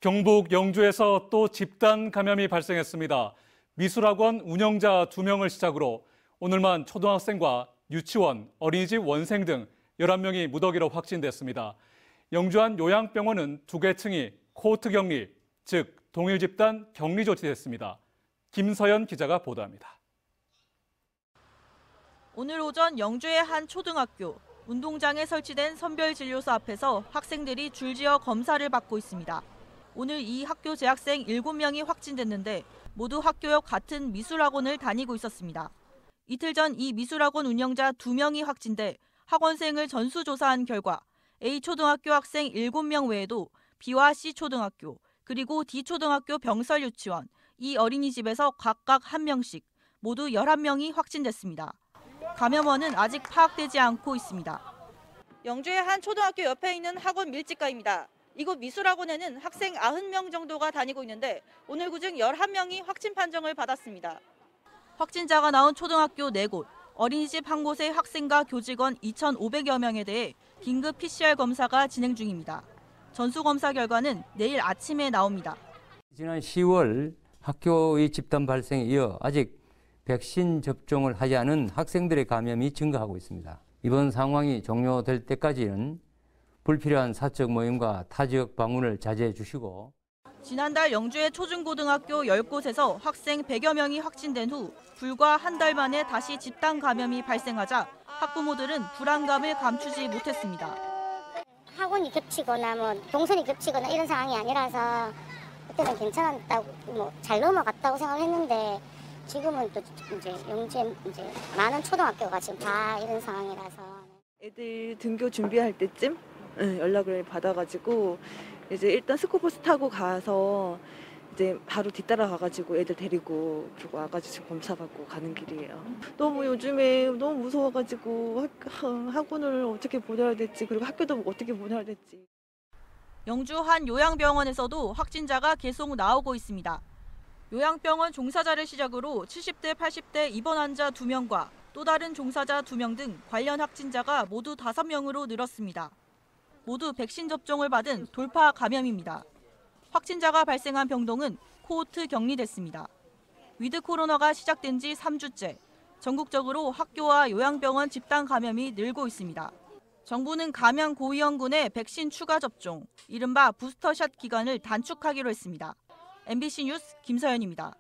경북 영주에서 또 집단 감염이 발생했습니다. 미술학원 운영자 2명을 시작으로 오늘만 초등학생과 유치원, 어린이집 원생 등 11명이 무더기로 확진됐습니다. 영주 한 요양병원은 2개 층이 코호트 격리, 즉 동일 집단 격리 조치됐습니다. 김서연 기자가 보도합니다. 오늘 오전 영주의 한 초등학교, 운동장에 설치된 선별진료소 앞에서 학생들이 줄지어 검사를 받고 있습니다. 오늘 이 학교 재학생 7명이 확진됐는데 모두 학교 옆 같은 미술학원을 다니고 있었습니다. 이틀 전 이 미술학원 운영자 2명이 확진돼 학원생을 전수조사한 결과 A초등학교 학생 7명 외에도 B와 C초등학교, 그리고 D초등학교 병설 유치원, 이 어린이집에서 각각 1명씩 모두 11명이 확진됐습니다. 감염원은 아직 파악되지 않고 있습니다. 영주의 한 초등학교 옆에 있는 학원 밀집가입니다. 이곳 미술학원에는 학생 90명 정도가 다니고 있는데 오늘 그중 11명이 확진 판정을 받았습니다. 확진자가 나온 초등학교 4곳, 어린이집 한 곳의 학생과 교직원 2,500여 명에 대해 긴급 PCR 검사가 진행 중입니다. 전수검사 결과는 내일 아침에 나옵니다. 지난 10월 학교의 집단 발생에 이어 아직 백신 접종을 하지 않은 학생들의 감염이 증가하고 있습니다. 이번 상황이 종료될 때까지는 불필요한 사적 모임과 타 지역 방문을 자제해 주시고, 지난달 영주의 초중고등학교 10곳에서 학생 100여 명이 확진된 후 불과 한 달 만에 다시 집단 감염이 발생하자 학부모들은 불안감을 감추지 못했습니다. 학원이 겹치거나 동선이 겹치거나 이런 상황이 아니라서 그때는 괜찮았다고 잘 넘어갔다고 생각했는데 지금은 또 이제 영주에 많은 초등학교가 지금 다 이런 상황이라서 애들 등교 준비할 때쯤 연락을 받아가지고 이제 일단 스쿠버스 타고 가서 이제 바로 뒤따라 가가지고 애들 데리고 그리고 와가지고 지금 검사 받고 가는 길이에요. 너무 요즘에 너무 무서워가지고 학원을 어떻게 보내야 될지, 그리고 학교도 어떻게 보내야 될지. 영주 한 요양병원에서도 확진자가 계속 나오고 있습니다. 요양병원 종사자를 시작으로 70대, 80대 입원 환자 2명과 또 다른 종사자 2명 등 관련 확진자가 모두 5명으로 늘었습니다. 모두 백신 접종을 받은 돌파 감염입니다. 확진자가 발생한 병동은 코호트 격리됐습니다. 위드 코로나가 시작된 지 3주째, 전국적으로 학교와 요양병원 집단 감염이 늘고 있습니다. 정부는 감염 고위험군의 백신 추가 접종, 이른바 부스터샷 기간을 단축하기로 했습니다. MBC 뉴스 김서연입니다.